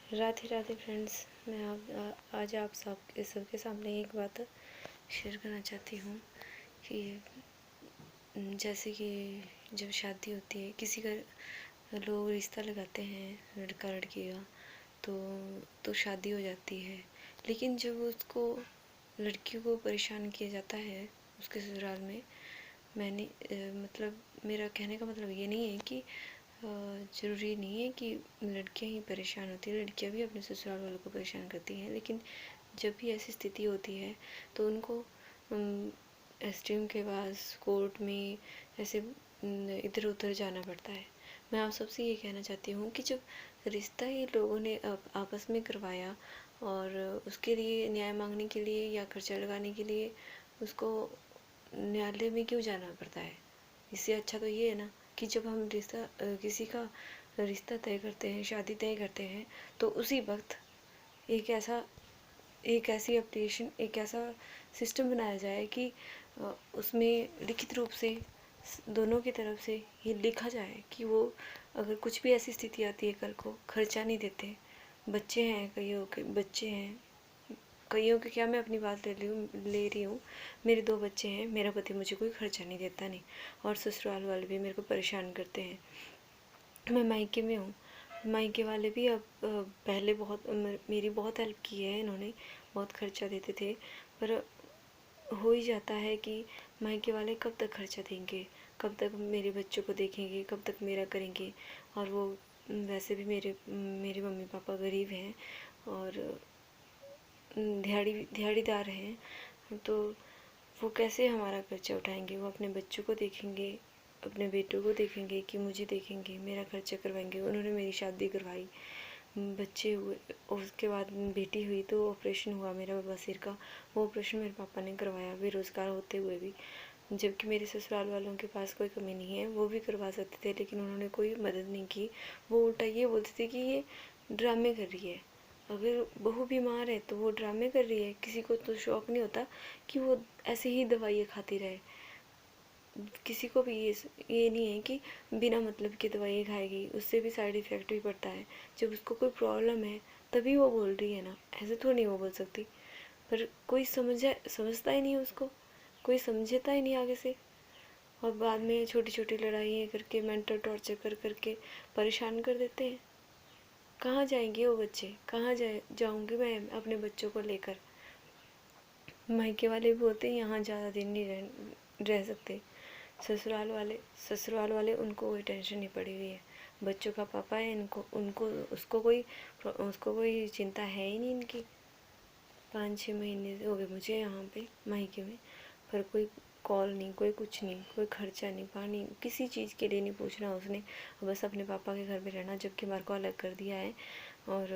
Radhe Radhe friends. मैं आज आप सबके सामने एक बात शेयर करना चाहती हूँ कि जैसे कि जब शादी होती है, किसी का लोग रिश्ता लगाते हैं लड़का लड़की का, तो शादी हो जाती है। लेकिन जब उसको लड़की को परेशान किया जाता है उसके ससुराल में, मतलब मेरा कहने का मतलब ये नहीं है कि ज़रूरी नहीं है कि लड़कियां ही परेशान होती हैं, लड़कियां भी अपने ससुराल वालों को परेशान करती हैं। लेकिन जब भी ऐसी स्थिति होती है तो उनको एसडीएम के पास, कोर्ट में ऐसे इधर उधर जाना पड़ता है। मैं आप सबसे ये कहना चाहती हूँ कि जब रिश्ता ये लोगों ने आपस में करवाया और उसके लिए न्याय मांगने के लिए या खर्चा लगाने के लिए उसको न्यायालय में क्यों जाना पड़ता है? इससे अच्छा तो ये है ना कि जब हम किसी का रिश्ता तय करते हैं, शादी तय करते हैं, तो उसी वक्त एक ऐसा एक ऐसी एप्लीकेशन, एक ऐसा सिस्टम बनाया जाए कि उसमें लिखित रूप से दोनों की तरफ से ये लिखा जाए कि वो अगर कुछ भी ऐसी स्थिति आती है, कल को खर्चा नहीं देते, बच्चे हैं, कईयों के बच्चे हैं, कईयों के क्या, मैं अपनी बात ले रही हूँ। मेरे 2 बच्चे हैं, मेरा पति मुझे कोई खर्चा नहीं देता नहीं, और ससुराल वाले भी मेरे को परेशान करते हैं। मैं मायके में हूँ, मायके वाले भी अब पहले मेरी बहुत हेल्प की है इन्होंने, बहुत खर्चा देते थे। पर हो ही जाता है कि मायके वाले कब तक खर्चा देंगे, कब तक मेरे बच्चों को देखेंगे, कब तक मेरा करेंगे। और वो वैसे भी मेरे मम्मी पापा गरीब हैं और दिहाड़ीदार हैं, तो वो कैसे हमारा खर्चा उठाएंगे? वो अपने बच्चों को देखेंगे, अपने बेटों को देखेंगे कि मुझे देखेंगे, मेरा खर्चा करवाएंगे। उन्होंने मेरी शादी करवाई, बच्चे हुए, उसके बाद बेटी हुई तो ऑपरेशन हुआ मेरा बवासीर का। वो ऑपरेशन मेरे पापा ने करवाया, बेरोज़गार होते हुए भी। जबकि मेरे ससुराल वालों के पास कोई कमी नहीं है, वो भी करवा सकते थे, लेकिन उन्होंने कोई मदद नहीं की। वो उल्टा ये बोलते थे कि ये ड्रामे कर रही है, अगर बहू बीमार है तो वो ड्रामे कर रही है। किसी को तो शौक़ नहीं होता कि वो ऐसे ही दवाइयाँ खाती रहे। किसी को भी ये नहीं है कि बिना मतलब की दवाई खाएगी, उससे भी साइड इफ़ेक्ट भी पड़ता है। जब उसको कोई प्रॉब्लम है तभी वो बोल रही है ना, ऐसे तो नहीं वो बोल सकती। पर कोई समझता ही नहीं उसको, कोई समझता ही नहीं आगे से। और बाद में छोटी छोटी लड़ाइयाँ करके, मेंटल टॉर्चर कर करके परेशान कर देते हैं। कहाँ जाएंगे वो बच्चे, कहाँ जाऊँगी मैं अपने बच्चों को लेकर? मायके वाले भी बोलते हैं यहाँ ज़्यादा दिन नहीं रह सकते। ससुराल वाले उनको कोई टेंशन नहीं पड़ी हुई है, बच्चों का पापा है, इनको उनको उसको कोई चिंता है ही नहीं इनकी। 5-6 महीने हो गए मुझे यहाँ पे मायके में, पर कोई कॉल नहीं, कोई कुछ नहीं, कोई खर्चा नहीं, पानी किसी चीज़ के लिए नहीं पूछना उसने, बस अपने पापा के घर में रहना। जबकि हमारे को अलग कर दिया है और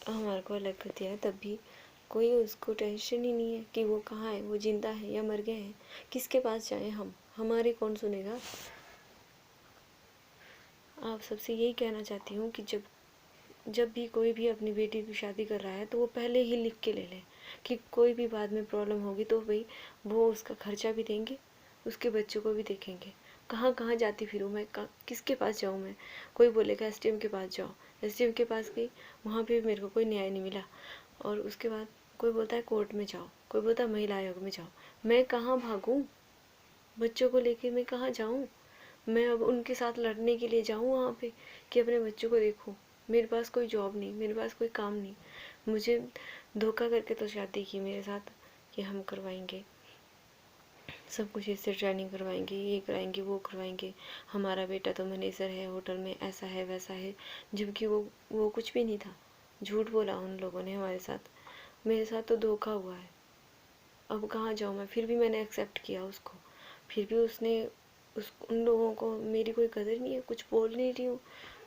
हमारे को अलग कर दिया है, तब भी कोई उसको टेंशन ही नहीं है कि वो कहाँ है, वो जिंदा है या मर गए हैं। किसके पास जाएं हम, हमारे कौन सुनेगा? आप सबसे यही कहना चाहती हूँ कि जब भी कोई भी अपनी बेटी की शादी कर रहा है तो वो पहले ही लिख के ले लें कि कोई भी बाद में प्रॉब्लम होगी तो भाई वो उसका खर्चा भी देंगे, उसके बच्चों को भी देखेंगे। कहाँ कहाँ जाती फिरूँ मैं, किसके पास जाऊँ मैं? कोई बोलेगा एसडीएम के पास जाओ, एसडीएम के पास गई, वहाँ पे मेरे को कोई न्याय नहीं मिला। और उसके बाद कोई बोलता है कोर्ट में जाओ, कोई बोलता है महिला आयोग में जाओ। मैं कहाँ भागूँ? बच्चों को लेके मैं कहाँ जाऊँ? मैं अब उनके साथ लड़ने के लिए जाऊँ वहाँ पे कि अपने बच्चों को देखूँ? मेरे पास कोई जॉब नहीं, मेरे पास कोई काम नहीं। मुझे धोखा करके तो शादी की मेरे साथ कि हम करवाएंगे सब कुछ, इससे ट्रेनिंग करवाएंगे, ये कराएंगे, वो करवाएंगे, हमारा बेटा तो मैनेजर है होटल में, ऐसा है वैसा है। जबकि वो कुछ भी नहीं था। झूठ बोला उन लोगों ने हमारे साथ, मेरे साथ तो धोखा हुआ है। अब कहाँ जाऊँ मैं? फिर भी मैंने एक्सेप्ट किया उसको, फिर भी उन लोगों को मेरी कोई कदर नहीं है, कुछ बोल नहीं रही हूँ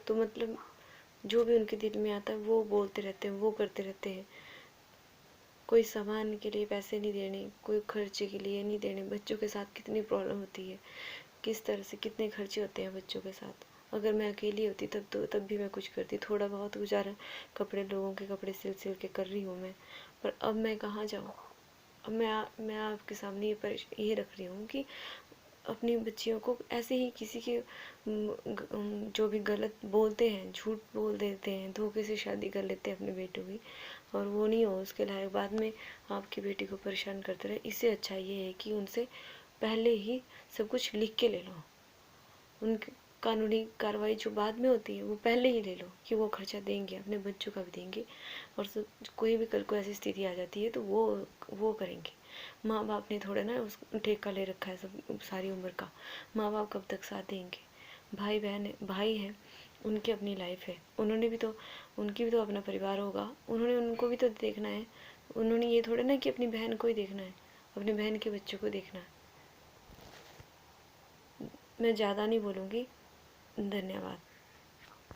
तो मतलब जो भी उनके दिल में आता है वो बोलते रहते हैं, वो करते रहते हैं। कोई सामान के लिए पैसे नहीं देने, कोई खर्चे के लिए नहीं देने। बच्चों के साथ कितनी प्रॉब्लम होती है, किस तरह से कितने खर्चे होते हैं बच्चों के साथ। अगर मैं अकेली होती तब भी मैं कुछ करती, थोड़ा बहुत गुजारा कपड़े, लोगों के कपड़े सिल के कर रही हूँ मैं। पर अब मैं कहाँ जाऊँ? अब मैं आपके सामने ये रख रही हूँ कि अपनी बच्चियों को ऐसे ही किसी के जो भी गलत बोलते हैं, झूठ बोल देते हैं, धोखे से शादी कर लेते हैं अपने बेटों की, और वो नहीं हो उसके लायक, बाद में आपकी बेटी को परेशान करते रहे, इससे अच्छा ये है कि उनसे पहले ही सब कुछ लिख के ले लो। उनकी कानूनी कार्रवाई जो बाद में होती है वो पहले ही ले लो कि वो खर्चा देंगे, अपने बच्चों का भी देंगे, और कोई भी कल को ऐसी स्थिति आ जाती है तो वो करेंगे। माँ बाप ने थोड़ा ना उस ठेका ले रखा है सब सारी उम्र का, माँ बाप कब तक साथ देंगे। भाई बहन भाई हैं, उनकी अपनी लाइफ है, उन्होंने भी तो, उनकी भी तो अपना परिवार होगा, उन्होंने उनको भी तो देखना है। उन्होंने ये थोड़ा ना कि अपनी बहन को ही देखना है, अपनी बहन के बच्चों को देखना है। मैं ज़्यादा नहीं बोलूँगी, धन्यवाद।